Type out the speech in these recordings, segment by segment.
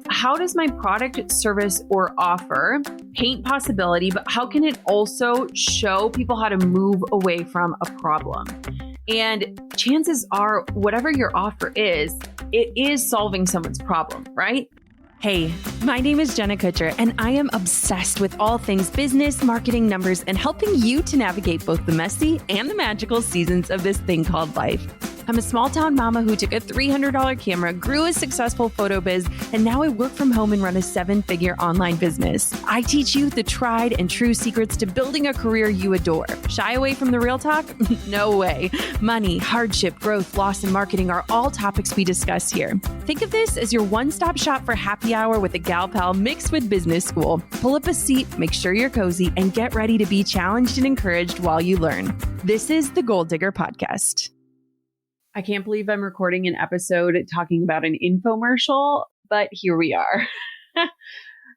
How does my product, service, or offer paint possibility, but how can it also show people how to move away from a problem? And chances are, whatever your offer is, it is solving someone's problem, right? Hey, my name is Jenna Kutcher, and I am obsessed with all things business, marketing, numbers, and helping you to navigate both the messy and the magical seasons of this thing called life. I'm a small town mama who took a $300 camera, grew a successful photo biz, and now I work from home and run a 7-figure online business. I teach you the tried and true secrets to building a career you adore. Shy away from the real talk? No way. Money, hardship, growth, loss, and marketing are all topics we discuss here. Think of this as your one-stop shop for happy hour with a gal pal mixed with business school. Pull up a seat, make sure you're cozy, and get ready to be challenged and encouraged while you learn. This is the Goal Digger Podcast. I can't believe I'm recording an episode talking about an infomercial, but here we are.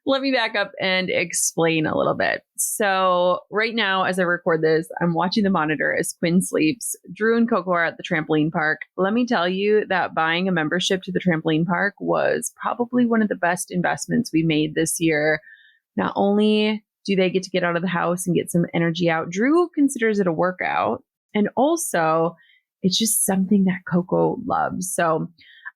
Let me back up and explain a little bit. So right now, as I record this, I'm watching the monitor as Quinn sleeps. Drew and Coco are at the trampoline park. Let me tell you that buying a membership to the trampoline park was probably one of the best investments we made this year. Not only do they get to get out of the house and get some energy out, Drew considers it a workout, and also it's just something that Coco loves. So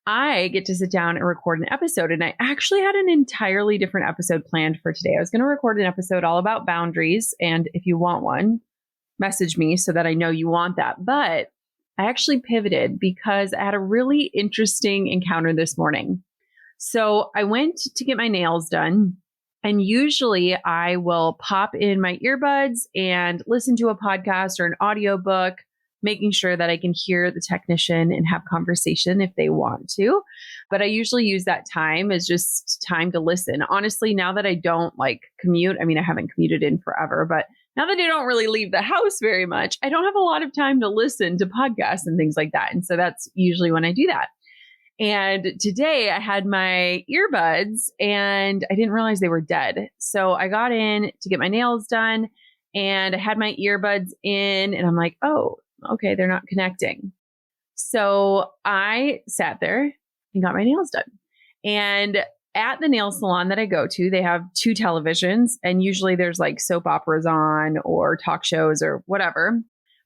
I get to sit down and record an episode. And I actually had an entirely different episode planned for today. I was going to record an episode all about boundaries. And if you want one, message me so that I know you want that. But I actually pivoted because I had a really interesting encounter this morning. So I went to get my nails done. And usually I will pop in my earbuds and listen to a podcast or an audiobook, making sure that I can hear the technician and have conversation if they want to. But I usually use that time as just time to listen. Honestly, now that I don't commute, I mean, I haven't commuted in forever, but now that I don't really leave the house very much, I don't have a lot of time to listen to podcasts and things like that. And so that's usually when I do that. And today I had my earbuds and I didn't realize they were dead. So I got in to get my nails done and I had my earbuds in and I'm like, oh, okay, they're not connecting. So I sat there and got my nails done. And at the nail salon that I go to, they have 2 televisions and usually there's soap operas on or talk shows or whatever.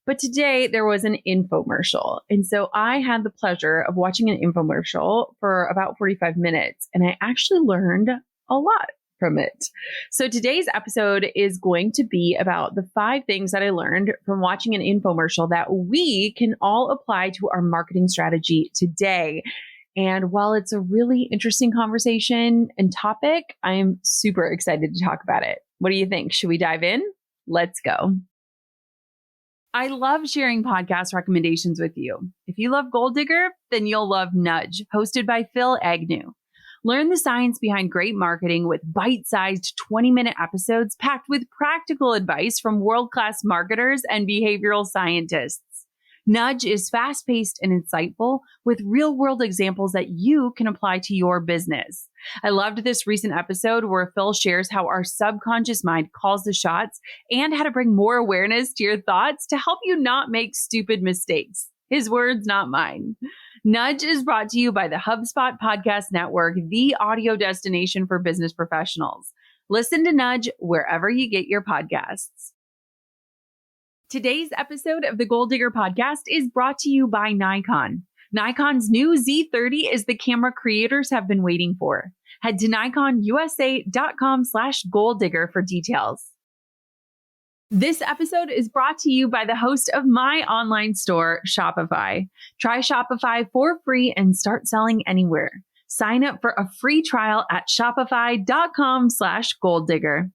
But today there was an infomercial. And so I had the pleasure of watching an infomercial for about 45 minutes and I actually learned a lot from it. So today's episode is going to be about the 5 things that I learned from watching an infomercial that we can all apply to our marketing strategy today. And while it's a really interesting conversation and topic, I'm super excited to talk about it. What do you think? Should we dive in? Let's go. I love sharing podcast recommendations with you. If you love Goal Digger, then you'll love Nudge, hosted by Phil Agnew. Learn the science behind great marketing with bite-sized 20-minute episodes packed with practical advice from world-class marketers and behavioral scientists. Nudge is fast-paced and insightful with real-world examples that you can apply to your business. I loved this recent episode where Phil shares how our subconscious mind calls the shots and how to bring more awareness to your thoughts to help you not make stupid mistakes. His words, not mine. Nudge is brought to you by the HubSpot Podcast Network, the audio destination for business professionals. Listen to Nudge wherever you get your podcasts. Today's episode of the Goal Digger Podcast is brought to you by Nikon. Nikon's new Z30 is the camera creators have been waiting for. Head to nikonusa.com/goaldigger for details. This episode is brought to you by the host of my online store, Shopify. Try Shopify for free and start selling anywhere. Sign up for a free trial at shopify.com/goaldigger.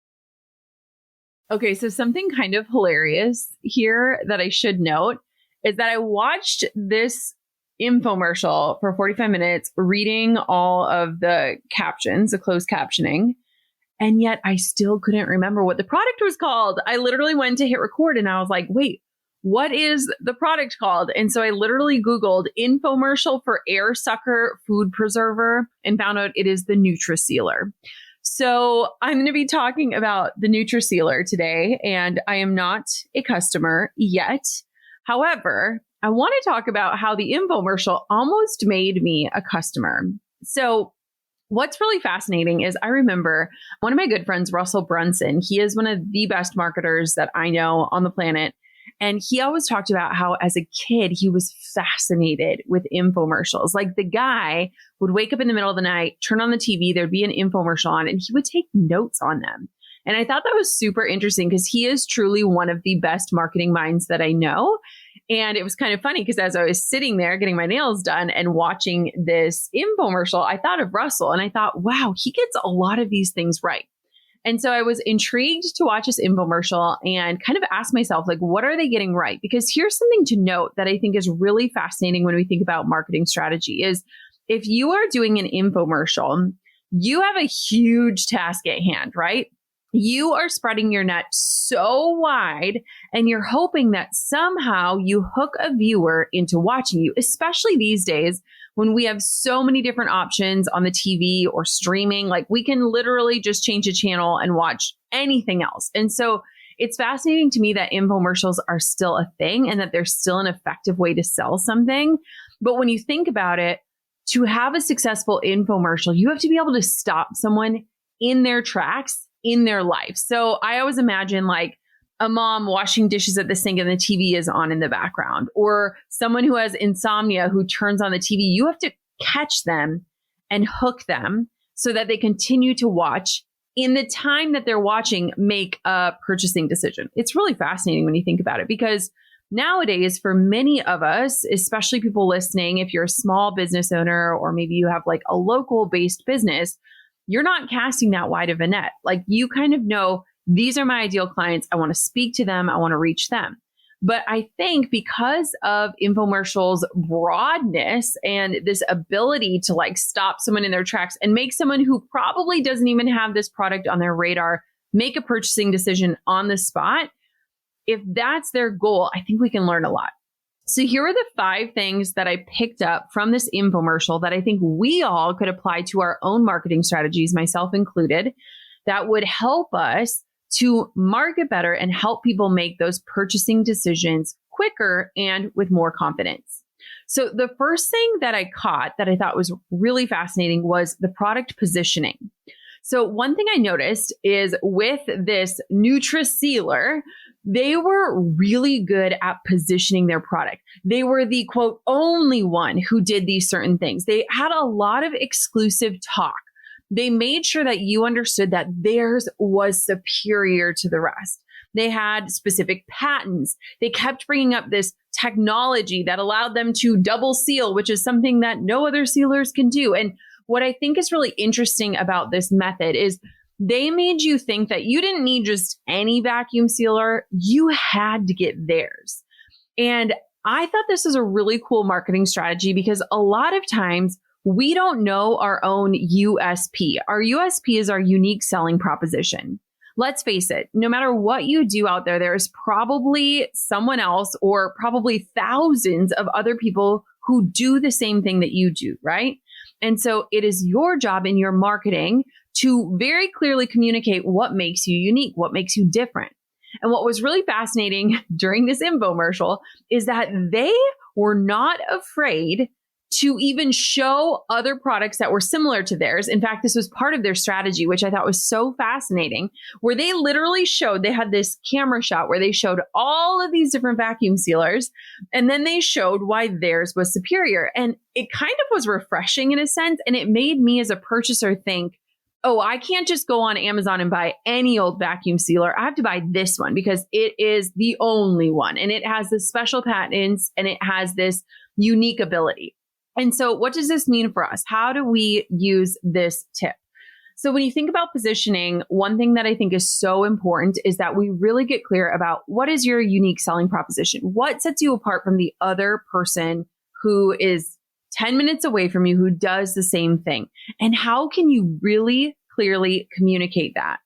Okay, so something kind of hilarious here that I should note is that I watched this infomercial for 45 minutes reading all of the captions, the closed captioning. And yet I still couldn't remember what the product was called. I literally went to hit record and I was like, wait, what is the product called? And so I literally Googled infomercial for air sucker food preserver and found out it is the Nutri Sealer. So I'm going to be talking about the Nutri Sealer today, and I am not a customer yet. However, I want to talk about how the infomercial almost made me a customer. So What's really fascinating is I remember one of my good friends, Russell Brunson. He is one of the best marketers that I know on the planet. And he always talked about how as a kid, he was fascinated with infomercials. Like the guy would wake up in the middle of the night, turn on the TV, there'd be an infomercial on, and he would take notes on them. And I thought that was super interesting because he is truly one of the best marketing minds that I know. And it was kind of funny because as I was sitting there getting my nails done and watching this infomercial, I thought of Russell and I thought, wow, he gets a lot of these things right. And so I was intrigued to watch this infomercial and kind of ask myself, like, what are they getting right? Because here's something to note that I think is really fascinating when we think about marketing strategy is if you are doing an infomercial, you have a huge task at hand, right? You are spreading your net so wide and you're hoping that somehow you hook a viewer into watching you, especially these days when we have so many different options on the TV or streaming. Like we can literally just change a channel and watch anything else. And so it's fascinating to me that infomercials are still a thing and that they're still an effective way to sell something. But when you think about it, to have a successful infomercial, you have to be able to stop someone in their tracks in their life. So I always imagine like a mom washing dishes at the sink and the TV is on in the background, or someone who has insomnia who turns on the TV. You have to catch them and hook them so that they continue to watch in the time that they're watching, make a purchasing decision. It's really fascinating when you think about it, because nowadays, for many of us, especially people listening, if you're a small business owner, or maybe you have like a local based business, you're not casting that wide of a net. Like you kind of know, these are my ideal clients. I want to speak to them. I want to reach them. But I think because of infomercials' broadness and this ability to like stop someone in their tracks and make someone who probably doesn't even have this product on their radar make a purchasing decision on the spot, if that's their goal, I think we can learn a lot. So here are the 5 things that I picked up from this infomercial that I think we all could apply to our own marketing strategies, myself included, that would help us to market better and help people make those purchasing decisions quicker and with more confidence. So the first thing that I caught that I thought was really fascinating was the product positioning. So one thing I noticed is with this Nutri Sealer, they were really good at positioning their product. They were the quote, only one who did these certain things. They had a lot of exclusive talk. They made sure that you understood that theirs was superior to the rest. They had specific patents. They kept bringing up this technology that allowed them to double seal, which is something that no other sealers can do. And what I think is really interesting about this method is they made you think that you didn't need just any vacuum sealer. You had to get theirs. And I thought this was a really cool marketing strategy because a lot of times we don't know our own USP. Our USP is our unique selling proposition. Let's face it, no matter what you do out there, there's probably someone else or probably thousands of other people who do the same thing that you do, right? And so it is your job in your marketing to very clearly communicate what makes you unique, what makes you different. And what was really fascinating during this infomercial is that they were not afraid to even show other products that were similar to theirs. In fact, this was part of their strategy, which I thought was so fascinating, where they literally showed, they had this camera shot where they showed all of these different vacuum sealers, and then they showed why theirs was superior. And it kind of was refreshing in a sense. And it made me as a purchaser think, oh, I can't just go on Amazon and buy any old vacuum sealer. I have to buy this one because it is the only one. And it has the special patents and it has this unique ability. And so what does this mean for us? How do we use this tip? So when you think about positioning, one thing that I think is so important is that we really get clear about what is your unique selling proposition? What sets you apart from the other person who is 10 minutes away from you who does the same thing? And how can you really clearly communicate that?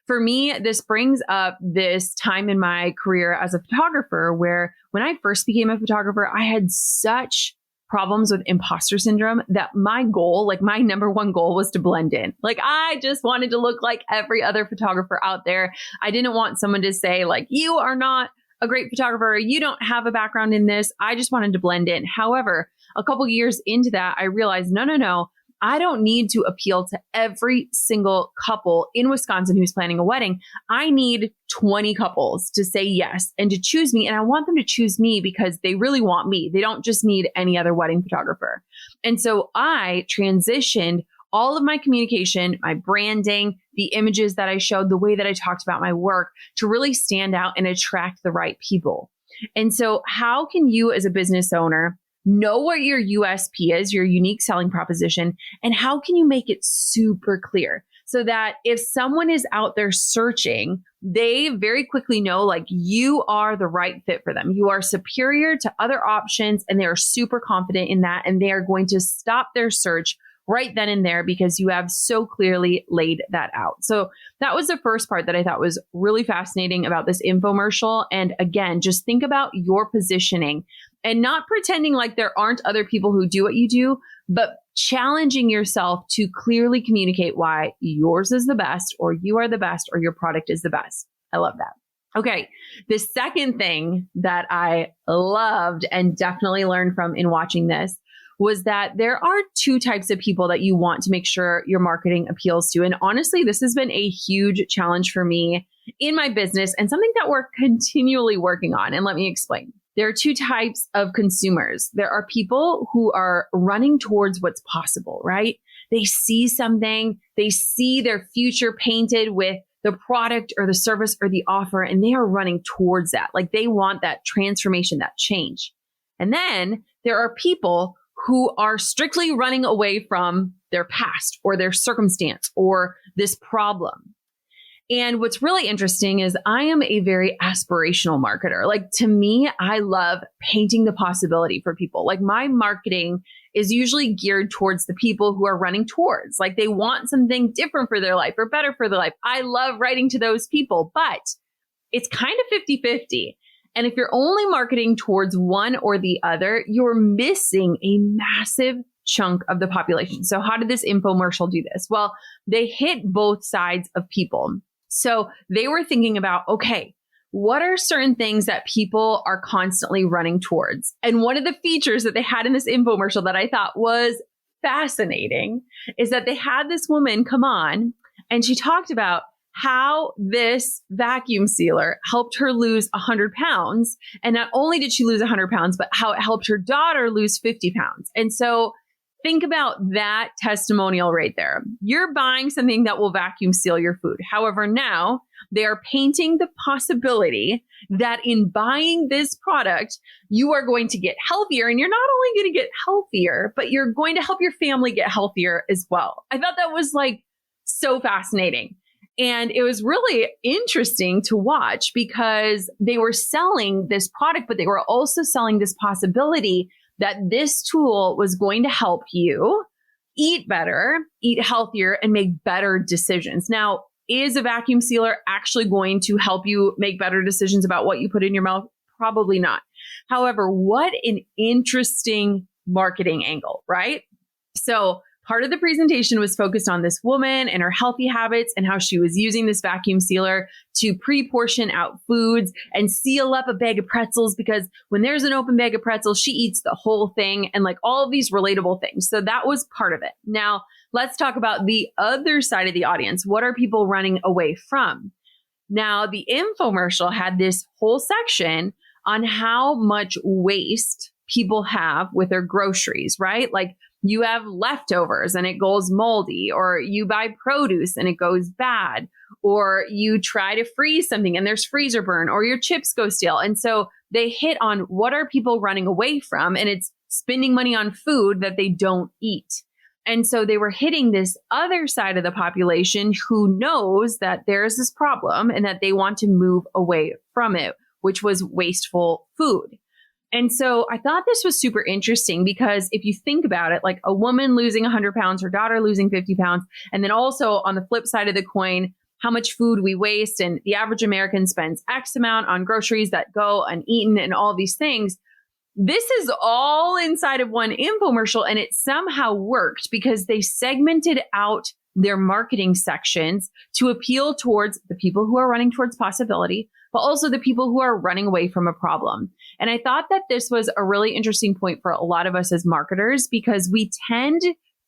For me, this brings up this time in my career as a photographer where when I first became a photographer, I had such problems with imposter syndrome that my goal, like my number one goal was to blend in. Like I just wanted to look like every other photographer out there. I didn't want someone to say like, you are not a great photographer. You don't have a background in this. I just wanted to blend in. However, a couple years into that, I realized, no. I don't need to appeal to every single couple in Wisconsin who's planning a wedding. I need 20 couples to say yes and to choose me. And I want them to choose me because they really want me. They don't just need any other wedding photographer. And so I transitioned all of my communication, my branding, the images that I showed, the way that I talked about my work to really stand out and attract the right people. And so how can you as a business owner know what your USP is, your unique selling proposition, and how can you make it super clear so that if someone is out there searching, they very quickly know like you are the right fit for them. You are superior to other options and they are super confident in that and they are going to stop their search right then and there because you have so clearly laid that out. So that was the first part that I thought was really fascinating about this infomercial. And again, just think about your positioning and not pretending like there aren't other people who do what you do, but challenging yourself to clearly communicate why yours is the best or you are the best or your product is the best. I love that. Okay. The second thing that I loved and definitely learned from in watching this was that there are two types of people that you want to make sure your marketing appeals to. And honestly, this has been a huge challenge for me in my business and something that we're continually working on. And let me explain. There are two types of consumers. There are people who are running towards what's possible, right? They see something, they see their future painted with the product or the service or the offer, and they are running towards that. Like they want that transformation, that change. And then there are people who are strictly running away from their past or their circumstance or this problem. And what's really interesting is I am a very aspirational marketer. Like to me, I love painting the possibility for people. Like my marketing is usually geared towards the people who are running towards, like they want something different for their life or better for their life. I love writing to those people, but it's kind of 50-50. And if you're only marketing towards one or the other, you're missing a massive chunk of the population. So how did this infomercial do this? Well, they hit both sides of people. So they were thinking about, okay, what are certain things that people are constantly running towards? And one of the features that they had in this infomercial that I thought was fascinating is that they had this woman come on and she talked about how this vacuum sealer helped her lose 100 pounds. And not only did she lose 100 pounds, but how it helped her daughter lose 50 pounds. And so think about that testimonial right there. You're buying something that will vacuum seal your food. However, now they are painting the possibility that in buying this product, you are going to get healthier. And you're not only going to get healthier, but you're going to help your family get healthier as well. I thought that was like so fascinating. And it was really interesting to watch because they were selling this product, but they were also selling this possibility that this tool was going to help you eat better, eat healthier, and make better decisions. Now, is a vacuum sealer actually going to help you make better decisions about what you put in your mouth? Probably not. However, what an interesting marketing angle, right? So part of the presentation was focused on this woman and her healthy habits and how she was using this vacuum sealer to pre-portion out foods and seal up a bag of pretzels because when there's an open bag of pretzels, she eats the whole thing and like all of these relatable things. So that was part of it. Now, let's talk about the other side of the audience. What are people running away from? Now, the infomercial had this whole section on how much waste people have with their groceries, right? Like you have leftovers and it goes moldy, or you buy produce and it goes bad, or you try to freeze something and there's freezer burn, or your chips go stale. And so they hit on what are people running away from, and it's spending money on food that they don't eat. And so they were hitting this other side of the population who knows that there's this problem and that they want to move away from it, which was wasteful food. And so I thought this was super interesting because if you think about it, like a woman losing 100 pounds, her daughter losing 50 pounds, and then also on the flip side of the coin, how much food we waste, and the average American spends X amount on groceries that go uneaten and all these things. This is all inside of one infomercial, and it somehow worked because they segmented out their marketing sections to appeal towards the people who are running towards possibility, but also the people who are running away from a problem. And I thought that this was a really interesting point for a lot of us as marketers because we tend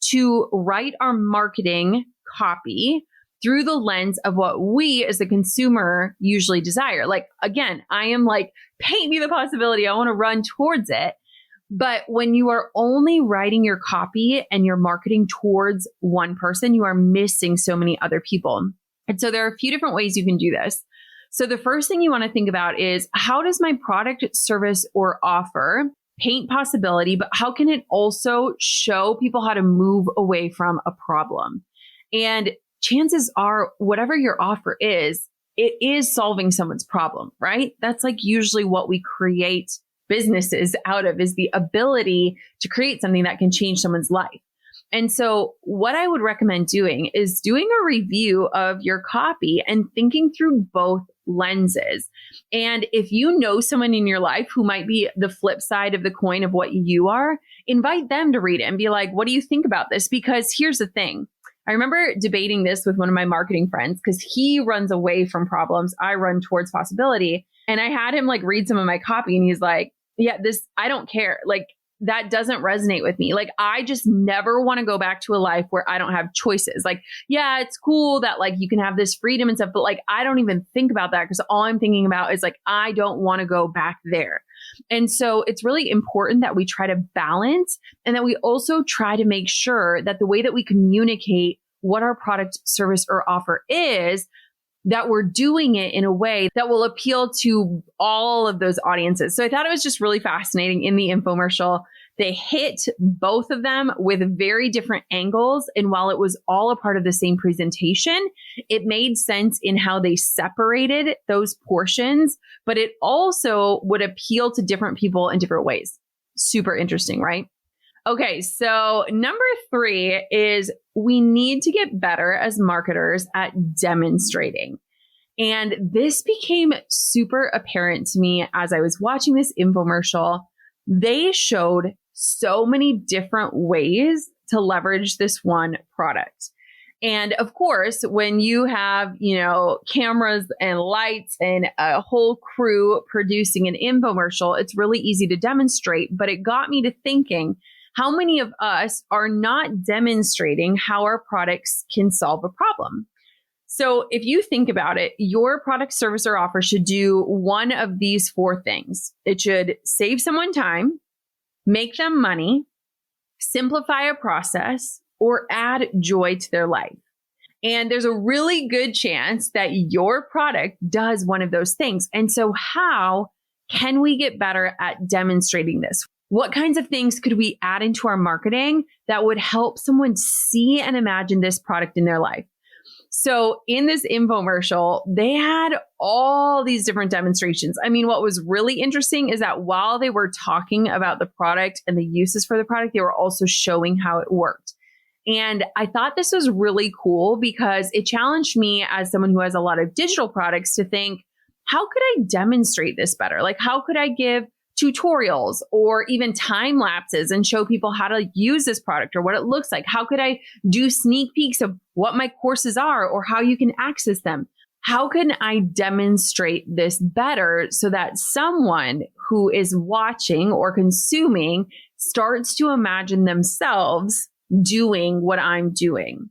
to write our marketing copy through the lens of what we as the consumer usually desire. Like, again, I am like, paint me the possibility. I want to run towards it. But when you are only writing your copy and you're marketing towards one person, you are missing so many other people. And so there are a few different ways you can do this. So the first thing you want to think about is, how does my product, service, or offer paint possibility, but how can it also show people how to move away from a problem? And chances are, whatever your offer is, it is solving someone's problem, right? That's like usually what we create businesses out of, is the ability to create something that can change someone's life. And so what I would recommend doing is doing a review of your copy and thinking through both lenses. And if you know someone in your life who might be the flip side of the coin of what you are, invite them to read it and be like, what do you think about this? Because here's the thing. I remember debating this with one of my marketing friends because he runs away from problems. I run towards possibility. And I had him like read some of my copy and he's like, yeah, I don't care. Like, that doesn't resonate with me. Like, I just never want to go back to a life where I don't have choices. Like, yeah, it's cool that like you can have this freedom and stuff, but like, I don't even think about that because all I'm thinking about is like, I don't want to go back there. And so it's really important that we try to balance, and that we also try to make sure that the way that we communicate what our product, service, or offer is, that we're doing it in a way that will appeal to all of those audiences. So I thought it was just really fascinating in the infomercial. They hit both of them with very different angles. And while it was all a part of the same presentation, it made sense in how they separated those portions, but it also would appeal to different people in different ways. Super interesting, right? Okay, so number 3 is we need to get better as marketers at demonstrating. And this became super apparent to me as I was watching this infomercial. They showed so many different ways to leverage this one product. And of course, when you have, cameras and lights and a whole crew producing an infomercial, it's really easy to demonstrate. But it got me to thinking, how many of us are not demonstrating how our products can solve a problem? So if you think about it, your product, service, or offer should do one of these 4 things. It should save someone time, make them money, simplify a process, or add joy to their life. And there's a really good chance that your product does one of those things. And so how can we get better at demonstrating this? What kinds of things could we add into our marketing that would help someone see and imagine this product in their life? So in this infomercial, they had all these different demonstrations. I mean, what was really interesting is that while they were talking about the product and the uses for the product, they were also showing how it worked. And I thought this was really cool because it challenged me as someone who has a lot of digital products to think, how could I demonstrate this better? Like, how could I give tutorials or even time lapses and show people how to use this product or what it looks like? How could I do sneak peeks of what my courses are or how you can access them? How can I demonstrate this better so that someone who is watching or consuming starts to imagine themselves doing what I'm doing?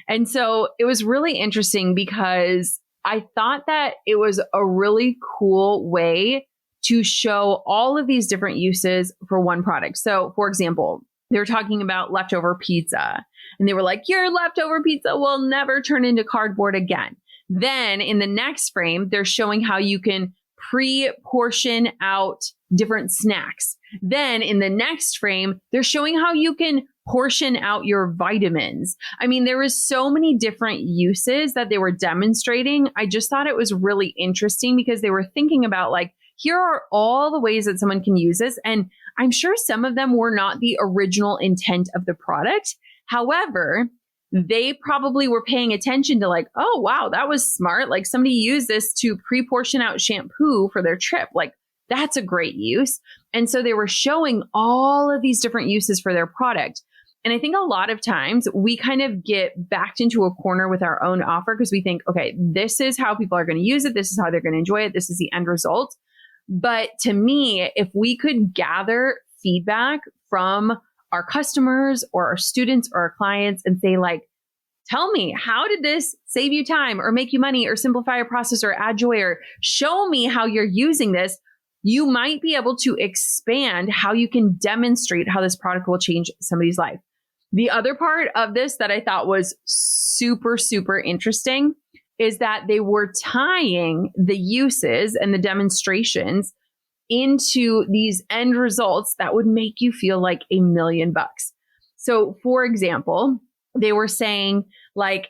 And so it was really interesting because I thought that it was a really cool way to show all of these different uses for one product. So for example, they were talking about leftover pizza and they were like, your leftover pizza will never turn into cardboard again. Then in the next frame, they're showing how you can pre-portion out different snacks. Then in the next frame, they're showing how you can portion out your vitamins. I mean, there was so many different uses that they were demonstrating. I just thought it was really interesting because they were thinking about like, here are all the ways that someone can use this. And I'm sure some of them were not the original intent of the product. However, they probably were paying attention to like, oh, wow, that was smart. Like somebody used this to pre-portion out shampoo for their trip. Like that's a great use. And so they were showing all of these different uses for their product. And I think a lot of times we kind of get backed into a corner with our own offer because we think, okay, this is how people are going to use it. This is how they're going to enjoy it. This is the end result. But to me, if we could gather feedback from our customers or our students or our clients and say like, tell me, how did this save you time or make you money or simplify your process or add joy or show me how you're using this? You might be able to expand how you can demonstrate how this product will change somebody's life. The other part of this that I thought was super, super interesting is that they were tying the uses and the demonstrations into these end results that would make you feel like $1,000,000. So for example, they were saying like,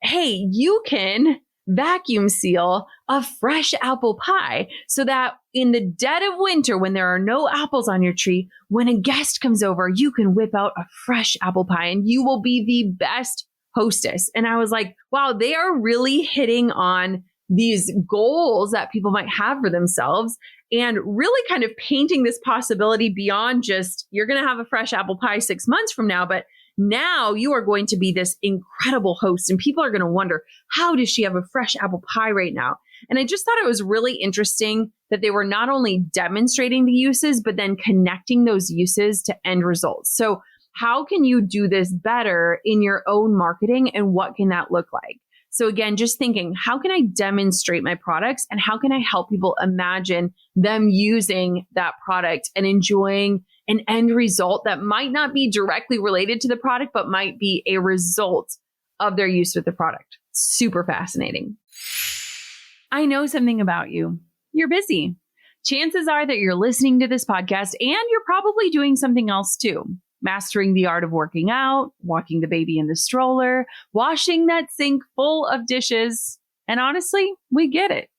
hey, you can vacuum seal a fresh apple pie so that in the dead of winter, when there are no apples on your tree, when a guest comes over, you can whip out a fresh apple pie and you will be the best hostess. And I was like, wow, they are really hitting on these goals that people might have for themselves and really kind of painting this possibility beyond just you're going to have a fresh apple pie 6 months from now, but now you are going to be this incredible host and people are going to wonder, how does she have a fresh apple pie right now? And I just thought it was really interesting that they were not only demonstrating the uses, but then connecting those uses to end results. So how can you do this better in your own marketing and what can that look like? So again, just thinking, how can I demonstrate my products and how can I help people imagine them using that product and enjoying an end result that might not be directly related to the product, but might be a result of their use with the product. Super fascinating. I know something about you. You're busy. Chances are that you're listening to this podcast and you're probably doing something else too. Mastering the art of working out, walking the baby in the stroller, washing that sink full of dishes. And honestly, we get it.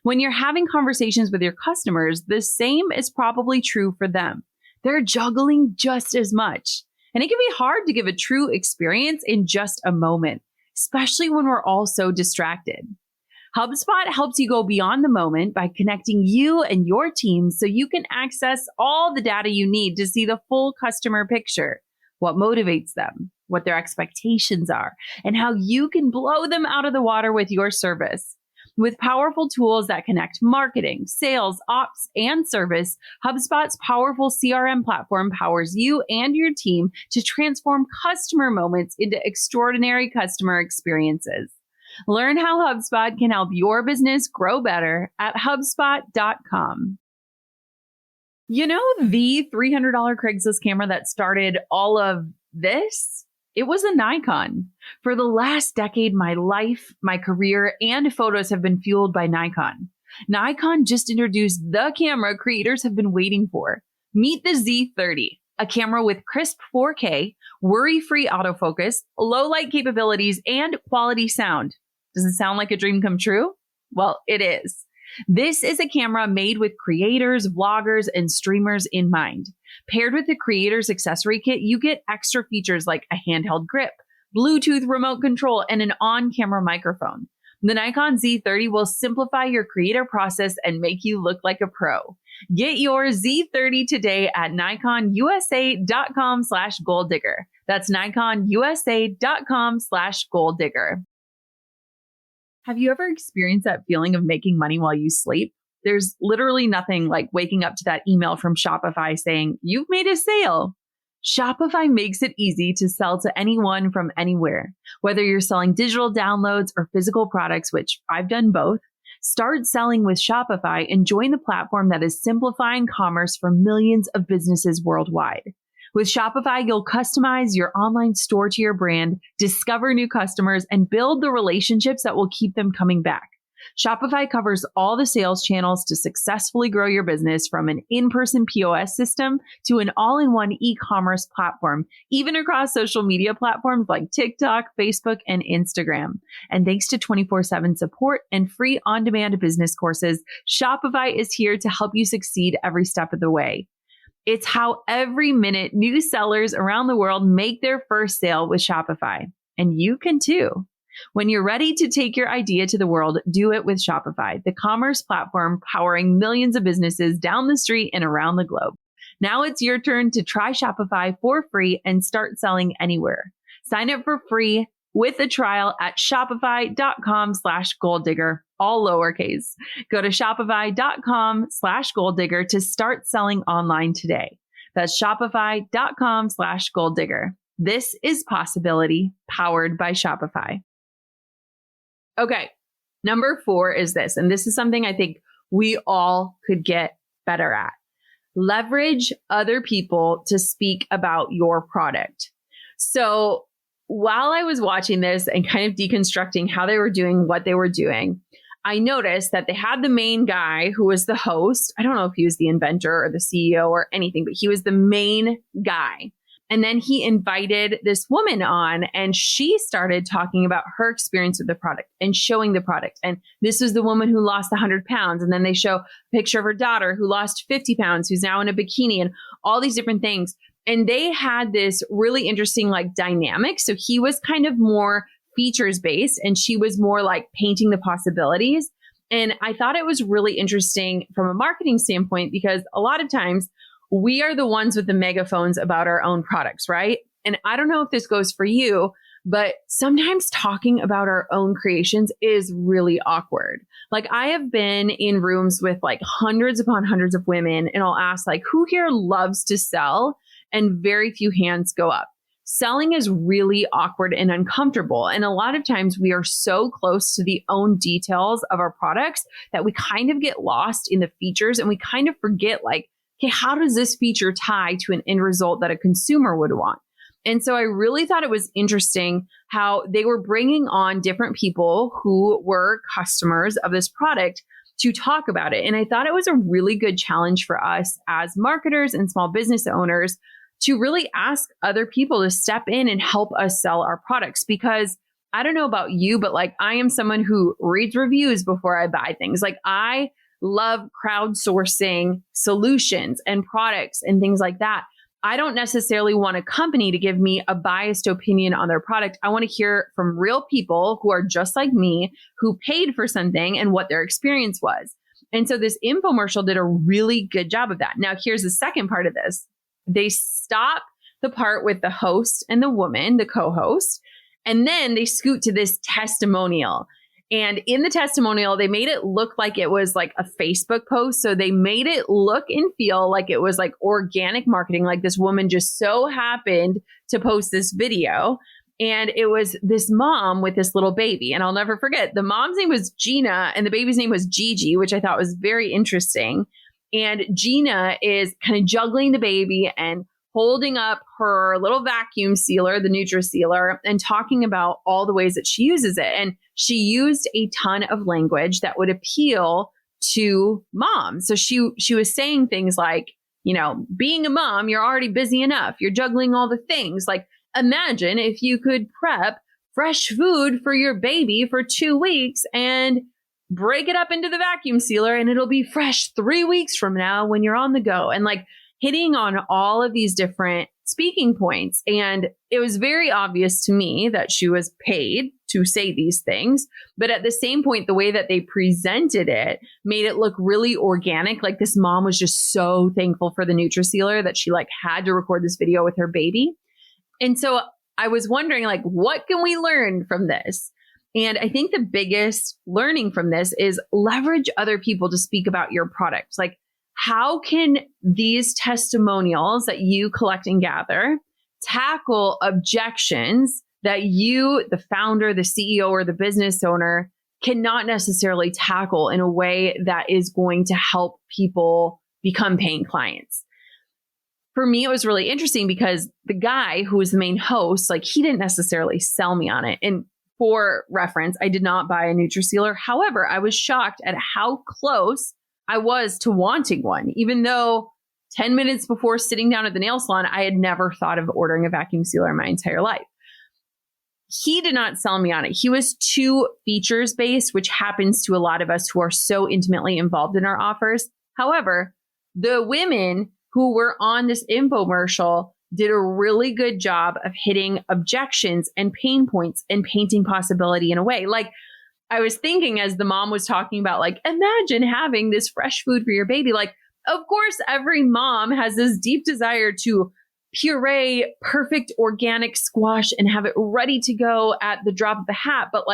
When you're having conversations with your customers, the same is probably true for them. They're juggling just as much. And it can be hard to give a true experience in just a moment, especially when we're all so distracted. HubSpot helps you go beyond the moment by connecting you and your team so you can access all the data you need to see the full customer picture, what motivates them, what their expectations are, and how you can blow them out of the water with your service. With powerful tools that connect marketing, sales, ops, and service, HubSpot's powerful CRM platform powers you and your team to transform customer moments into extraordinary customer experiences. Learn how HubSpot can help your business grow better at HubSpot.com. You know the $300 Craigslist camera that started all of this? It was a Nikon. For the last decade, my life, my career, and photos have been fueled by Nikon. Nikon just introduced the camera creators have been waiting for. Meet the Z30, a camera with crisp 4K, worry-free autofocus, low light capabilities, and quality sound. Does it sound like a dream come true? Well, it is. This is a camera made with creators, vloggers, and streamers in mind. Paired with the creator's accessory kit, you get extra features like a handheld grip, Bluetooth remote control, and an on-camera microphone. The Nikon Z30 will simplify your creator process and make you look like a pro. Get your Z30 today at nikonusa.com/goaldigger. That's nikonusa.com/goaldigger. Have you ever experienced that feeling of making money while you sleep? There's literally nothing like waking up to that email from Shopify saying, you've made a sale. Shopify makes it easy to sell to anyone from anywhere. Whether you're selling digital downloads or physical products, which I've done both, start selling with Shopify and join the platform that is simplifying commerce for millions of businesses worldwide. With Shopify, you'll customize your online store to your brand, discover new customers, and build the relationships that will keep them coming back. Shopify covers all the sales channels to successfully grow your business, from an in-person POS system to an all-in-one e-commerce platform, even across social media platforms like TikTok, Facebook, and Instagram. And thanks to 24/7 support and free on-demand business courses, Shopify is here to help you succeed every step of the way. It's how every minute new sellers around the world make their first sale with Shopify. And you can too. When you're ready to take your idea to the world, do it with Shopify, the commerce platform powering millions of businesses down the street and around the globe. Now it's your turn to try Shopify for free and start selling anywhere. Sign up for free with a trial at shopify.com/goaldigger, all lowercase. Go to shopify.com/goaldigger to start selling online today. That's shopify.com/goaldigger. This is Possibility powered by Shopify. Okay. Number 4 is this, and this is something I think we all could get better at. Leverage other people to speak about your product. So while I was watching this and kind of deconstructing how they were doing what they were doing, I noticed that they had the main guy who was the host. I don't know if he was the inventor or the CEO or anything, but he was the main guy. And then he invited this woman on, and she started talking about her experience with the product and showing the product. And this was the woman who lost 100 pounds. And then they show a picture of her daughter who lost 50 pounds, who's now in a bikini, and all these different things. And they had this really interesting dynamic. So he was kind of more features based and she was more like painting the possibilities. And I thought it was really interesting from a marketing standpoint, because a lot of times we are the ones with the megaphones about our own products, right? And I don't know if this goes for you, but sometimes talking about our own creations is really awkward. I have been in rooms with hundreds upon hundreds of women, and I'll ask who here loves to sell? And very few hands go up. Selling is really awkward and uncomfortable. And a lot of times we are so close to the own details of our products that we kind of get lost in the features, and we kind of forget okay, how does this feature tie to an end result that a consumer would want? And so I really thought it was interesting how they were bringing on different people who were customers of this product to talk about it. And I thought it was a really good challenge for us as marketers and small business owners to really ask other people to step in and help us sell our products. Because I don't know about you, but I am someone who reads reviews before I buy things. I love crowdsourcing solutions and products and things like that. I don't necessarily want a company to give me a biased opinion on their product. I want to hear from real people who are just like me, who paid for something and what their experience was. And so this infomercial did a really good job of that. Now, here's the second part of this. They stop the part with the host and the woman, the co-host, and then they scoot to this testimonial. And in the testimonial, they made it look like it was a Facebook post. So they made it look and feel like it was organic marketing. This woman just so happened to post this video. And it was this mom with this little baby. And I'll never forget, the mom's name was Gina and the baby's name was Gigi, which I thought was very interesting. And Gina is kind of juggling the baby and holding up her little vacuum sealer, the Nutri Sealer, and talking about all the ways that she uses it. And she used a ton of language that would appeal to moms. So she was saying things like, being a mom, you're already busy enough. You're juggling all the things. Imagine if you could prep fresh food for your baby for 2 weeks and break it up into the vacuum sealer, and it'll be fresh 3 weeks from now when you're on the go. And hitting on all of these different speaking points. And it was very obvious to me that she was paid to say these things. But at the same point, the way that they presented it made it look really organic. This mom was just so thankful for the Nutri Sealer that she had to record this video with her baby. And so I was wondering, what can we learn from this? And I think the biggest learning from this is leverage other people to speak about your product. How can these testimonials that you collect and gather tackle objections that you, the founder, the CEO, or the business owner, cannot necessarily tackle in a way that is going to help people become paying clients? For me, it was really interesting because the guy who was the main host, he didn't necessarily sell me on it. And for reference, I did not buy a Nutri Sealer. However, I was shocked at how close I was to wanting one, even though 10 minutes before sitting down at the nail salon, I had never thought of ordering a vacuum sealer in my entire life. He did not sell me on it. He was too features based, which happens to a lot of us who are so intimately involved in our offers. However, the women who were on this infomercial did a really good job of hitting objections and pain points and painting possibility in a way. I was thinking as the mom was talking about, imagine having this fresh food for your baby. Of course, every mom has this deep desire to puree perfect organic squash and have it ready to go at the drop of a hat. But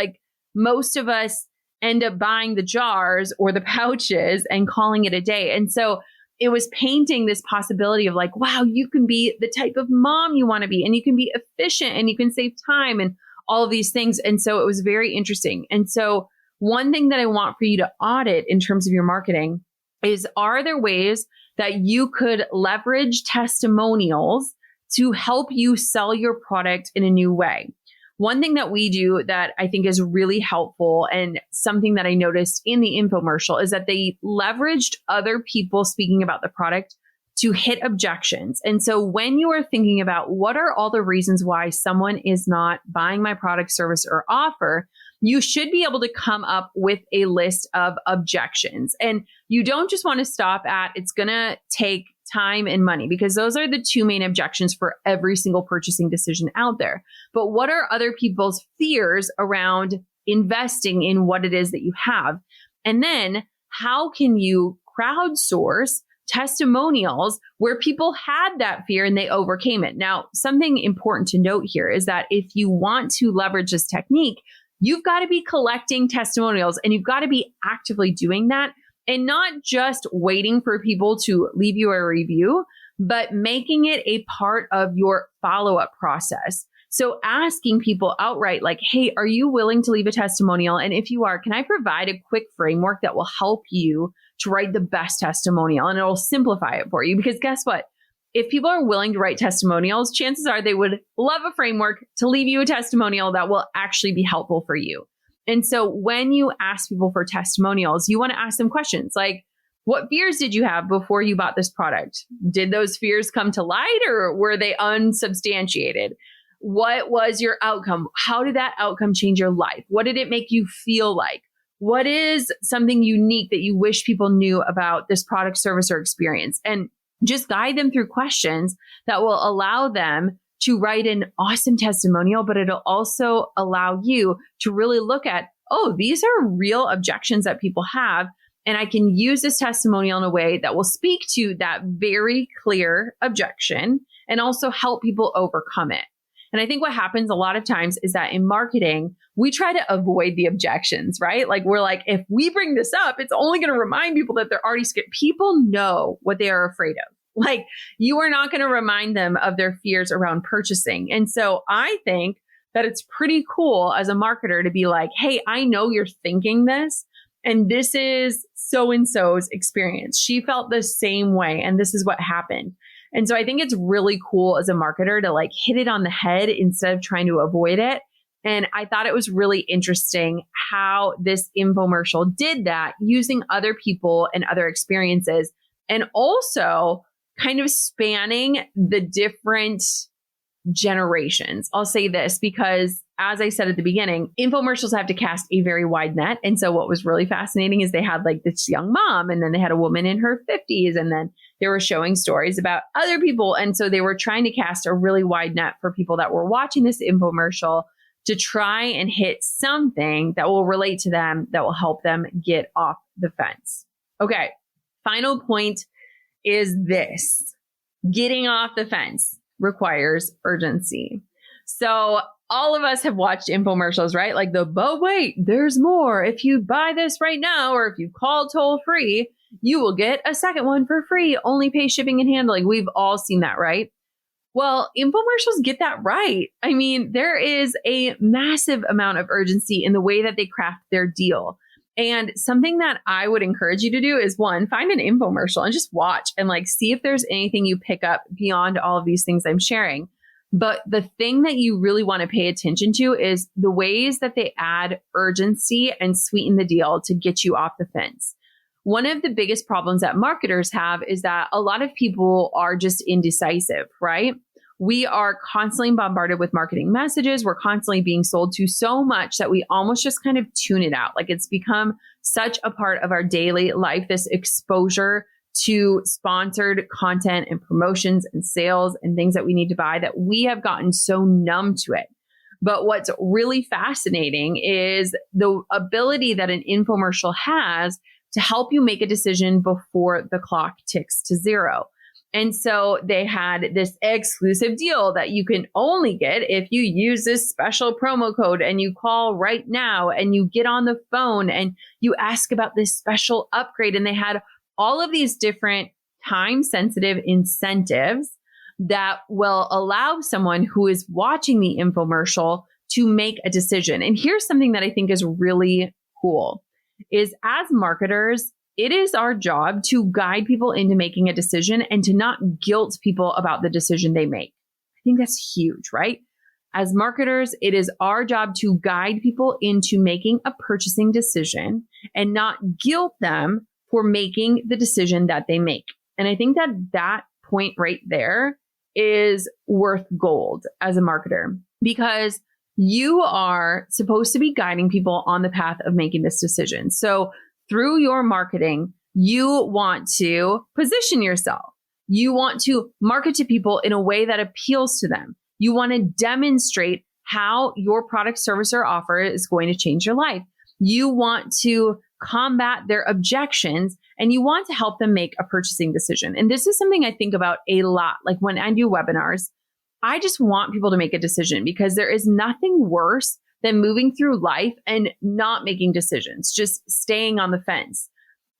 most of us end up buying the jars or the pouches and calling it a day. And so it was painting this possibility of like, wow, you can be the type of mom you want to be, and you can be efficient and you can save time and all of these things. And so it was very interesting. And so one thing that I want for you to audit in terms of your marketing is, are there ways that you could leverage testimonials to help you sell your product in a new way? One thing that we do that I think is really helpful, and something that I noticed in the infomercial, is that they leveraged other people speaking about the product to hit objections. And so when you are thinking about what are all the reasons why someone is not buying my product, service, or offer, you should be able to come up with a list of objections. And you don't just want to stop at, it's going to take time and money, because those are the two main objections for every single purchasing decision out there. But what are other people's fears around investing in what it is that you have? And then how can you crowdsource testimonials where people had that fear and they overcame it? Now, something important to note here is that if you want to leverage this technique, you've got to be collecting testimonials, and you've got to be actively doing that, and not just waiting for people to leave you a review, but making it a part of your follow-up process. So asking people outright, like, hey, are you willing to leave a testimonial? And if you are, can I provide a quick framework that will help you to write the best testimonial? And it'll simplify it for you. Because guess what? If people are willing to write testimonials, chances are they would love a framework to leave you a testimonial that will actually be helpful for you. And so when you ask people for testimonials, you want to ask them questions like, what fears did you have before you bought this product? Did those fears come to light, or were they unsubstantiated? What was your outcome? How did that outcome change your life? What did it make you feel like? What is something unique that you wish people knew about this product, service, or experience? And just guide them through questions that will allow them to write an awesome testimonial, but it'll also allow you to really look at, oh, these are real objections that people have. And I can use this testimonial in a way that will speak to that very clear objection and also help people overcome it. And I think what happens a lot of times is that in marketing, we try to avoid the objections, right? Like we're like, if we bring this up, it's only going to remind people that they're already scared. People know what they are afraid of. Like, you are not going to remind them of their fears around purchasing. And so I think that it's pretty cool as a marketer to be like, hey, I know you're thinking this, and this is so-and-so's experience. She felt the same way, and this is what happened. And so I think it's really cool as a marketer to like hit it on the head instead of trying to avoid it. And I thought it was really interesting how this infomercial did that, using other people and other experiences, and also kind of spanning the different generations. I'll say this because, as I said at the beginning, infomercials have to cast a very wide net. And so what was really fascinating is they had like this young mom, and then they had a woman in her 50s, and then they were showing stories about other people. And so they were trying to cast a really wide net for people that were watching this infomercial to try and hit something that will relate to them, that will help them get off the fence. Okay, final point is this: getting off the fence requires urgency. So all of us have watched infomercials, right? Like but wait, there's more. If you buy this right now, or if you call toll free, you will get a second one for free. Only pay shipping and handling. We've all seen that, right? Well, infomercials get that right. I mean, there is a massive amount of urgency in the way that they craft their deal. And something that I would encourage you to do is, one, find an infomercial and just watch and like see if there's anything you pick up beyond all of these things I'm sharing. But the thing that you really want to pay attention to is the ways that they add urgency and sweeten the deal to get you off the fence. One of the biggest problems that marketers have is that a lot of people are just indecisive, right? We are constantly bombarded with marketing messages. We're constantly being sold to so much that we almost just kind of tune it out. Like, it's become such a part of our daily life, this exposure to sponsored content and promotions and sales and things that we need to buy, that we have gotten so numb to it. But what's really fascinating is the ability that an infomercial has to help you make a decision before the clock ticks to zero. And so they had this exclusive deal that you can only get if you use this special promo code and you call right now and you get on the phone and you ask about this special upgrade. And they had all of these different time sensitive incentives that will allow someone who is watching the infomercial to make a decision. And here's something that I think is really cool is as marketers, it is our job to guide people into making a decision and to not guilt people about the decision they make. I think that's huge, right? As marketers, it is our job to guide people into making a purchasing decision and not guilt them for making the decision that they make. And I think that that point right there is worth gold as a marketer, because you are supposed to be guiding people on the path of making this decision. So through your marketing, you want to position yourself. You want to market to people in a way that appeals to them. You want to demonstrate how your product, service, or offer is going to change your life. You want to combat their objections, and you want to help them make a purchasing decision. And this is something I think about a lot. Like when I do webinars, I just want people to make a decision, because there is nothing worse than moving through life and not making decisions, just staying on the fence.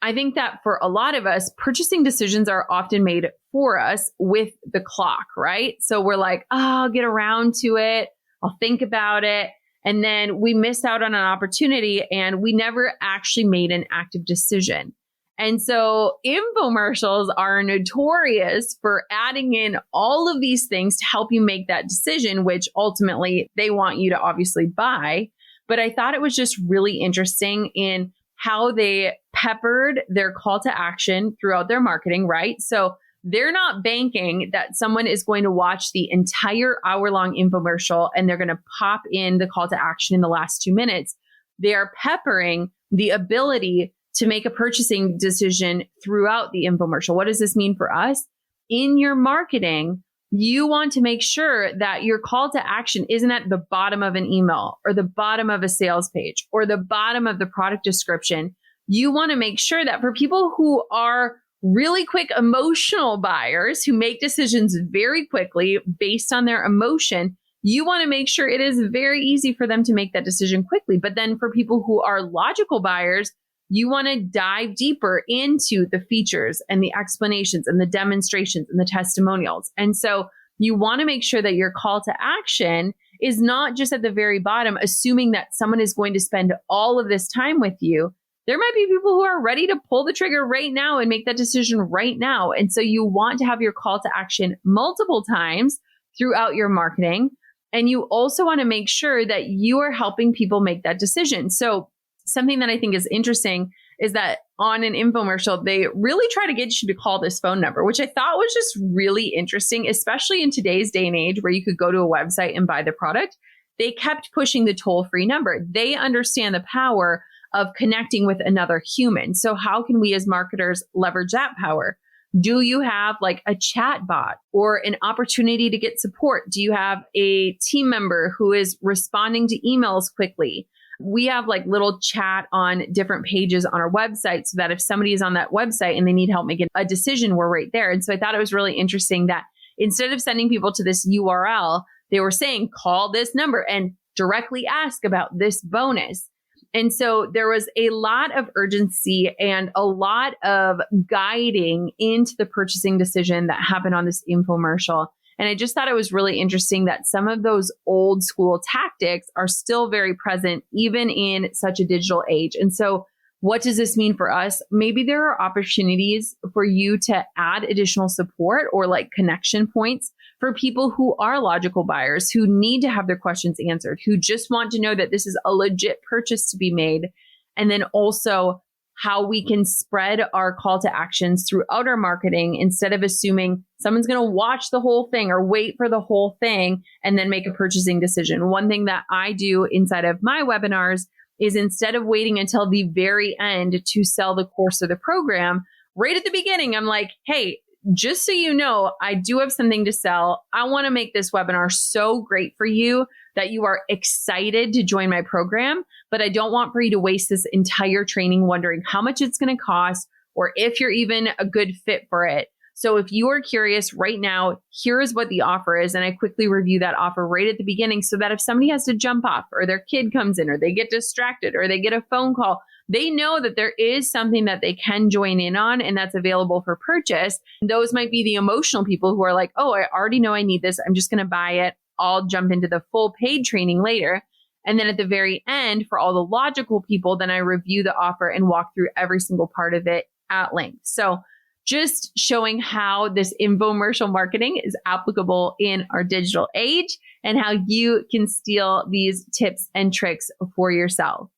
I think that for a lot of us, purchasing decisions are often made for us with the clock, right? So we're like, oh, I'll get around to it. I'll think about it. And then we miss out on an opportunity and we never actually made an active decision. And so infomercials are notorious for adding in all of these things to help you make that decision, which ultimately they want you to obviously buy. But I thought it was just really interesting in how they peppered their call to action throughout their marketing, right? So they're not banking that someone is going to watch the entire hour-long infomercial and they're going to pop in the call to action in the last 2 minutes. They are peppering the ability to make a purchasing decision throughout the infomercial. What does this mean for us? In your marketing, you want to make sure that your call to action isn't at the bottom of an email or the bottom of a sales page or the bottom of the product description. You want to make sure that for people who are really quick emotional buyers who make decisions very quickly based on their emotion, you want to make sure it is very easy for them to make that decision quickly. But then for people who are logical buyers, you want to dive deeper into the features and the explanations and the demonstrations and the testimonials. And so you want to make sure that your call to action is not just at the very bottom, assuming that someone is going to spend all of this time with you. There might be people who are ready to pull the trigger right now and make that decision right now. And so you want to have your call to action multiple times throughout your marketing. And you also want to make sure that you are helping people make that decision. So something that I think is interesting is that on an infomercial, they really try to get you to call this phone number, which I thought was just really interesting, especially in today's day and age where you could go to a website and buy the product. They kept pushing the toll-free number. They understand the power of connecting with another human. So how can we as marketers leverage that power? Do you have like a chat bot or an opportunity to get support? Do you have a team member who is responding to emails quickly? We have like little chat on different pages on our website so that if somebody is on that website and they need help making a decision, we're right there. And so I thought it was really interesting that instead of sending people to this URL, they were saying, call this number and directly ask about this bonus. And so there was a lot of urgency and a lot of guiding into the purchasing decision that happened on this infomercial. And I just thought it was really interesting that some of those old school tactics are still very present, even in such a digital age. And so what does this mean for us? Maybe there are opportunities for you to add additional support or like connection points for people who are logical buyers, who need to have their questions answered, who just want to know that this is a legit purchase to be made. And then also how we can spread our call to actions throughout our marketing instead of assuming someone's going to watch the whole thing or wait for the whole thing and then make a purchasing decision. One thing that I do inside of my webinars is instead of waiting until the very end to sell the course or the program, right at the beginning, I'm like, hey, just so you know, I do have something to sell. I want to make this webinar so great for you that you are excited to join my program, but I don't want for you to waste this entire training wondering how much it's going to cost or if you're even a good fit for it. So if you are curious right now, here is what the offer is. And I quickly review that offer right at the beginning so that if somebody has to jump off or their kid comes in or they get distracted or they get a phone call, they know that there is something that they can join in on and that's available for purchase. And those might be the emotional people who are like, oh, I already know I need this. I'm just going to buy it. I'll jump into the full paid training later. And then at the very end, for all the logical people, then I review the offer and walk through every single part of it at length. So just showing how this infomercial marketing is applicable in our digital age and how you can steal these tips and tricks for yourself.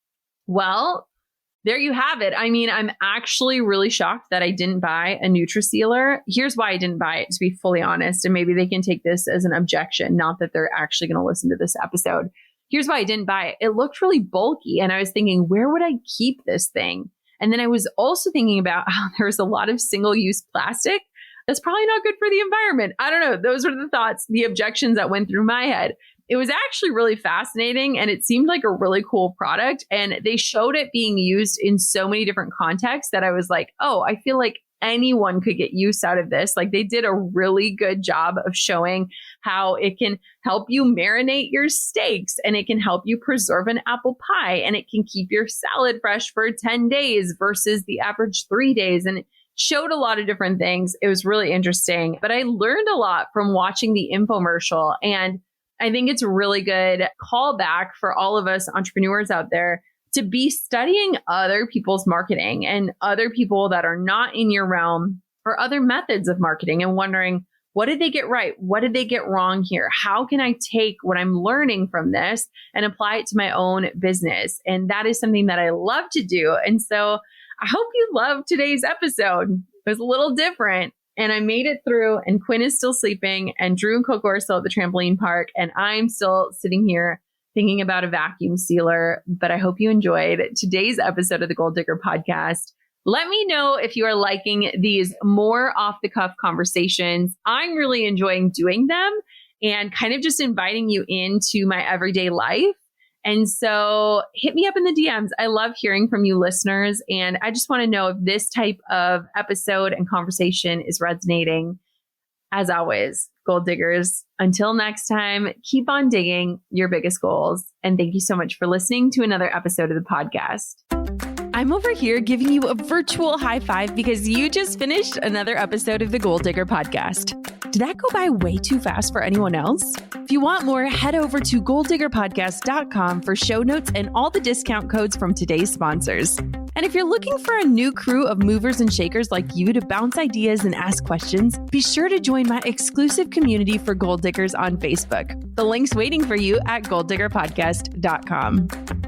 Well, there you have it. I mean, I'm actually really shocked that I didn't buy a Nutri Sealer. Here's why I didn't buy it, to be fully honest. And maybe they can take this as an objection, not that they're actually going to listen to this episode. Here's why I didn't buy it. It looked really bulky. And I was thinking, where would I keep this thing? And then I was also thinking about how there's a lot of single-use plastic. That's probably not good for the environment. I don't know. Those were the thoughts, the objections that went through my head. It was actually really fascinating and it seemed like a really cool product. And they showed it being used in so many different contexts that I was like, oh, I feel like anyone could get use out of this. Like they did a really good job of showing how it can help you marinate your steaks and it can help you preserve an apple pie and it can keep your salad fresh for 10 days versus the average 3 days. And it showed a lot of different things. It was really interesting, but I learned a lot from watching the infomercial. And I think it's a really good callback for all of us entrepreneurs out there to be studying other people's marketing and other people that are not in your realm or other methods of marketing and wondering, what did they get right? What did they get wrong here? How can I take what I'm learning from this and apply it to my own business? And that is something that I love to do. And so I hope you loved today's episode. It was a little different and I made it through and Quinn is still sleeping and Drew and Coco are still at the trampoline park and I'm still sitting here thinking about a vacuum sealer, but I hope you enjoyed today's episode of the Gold Digger Podcast. Let me know if you are liking these more off-the-cuff conversations. I'm really enjoying doing them and kind of just inviting you into my everyday life. And so hit me up in the DMs. I love hearing from you listeners. And I just want to know if this type of episode and conversation is resonating. As always, Gold Diggers, until next time, keep on digging your biggest goals. And thank you so much for listening to another episode of the podcast. I'm over here giving you a virtual high five because you just finished another episode of the Gold Digger Podcast. Did that go by way too fast for anyone else? If you want more, head over to golddiggerpodcast.com for show notes and all the discount codes from today's sponsors. And if you're looking for a new crew of movers and shakers like you to bounce ideas and ask questions, be sure to join my exclusive community for Gold Diggers on Facebook. The link's waiting for you at golddiggerpodcast.com.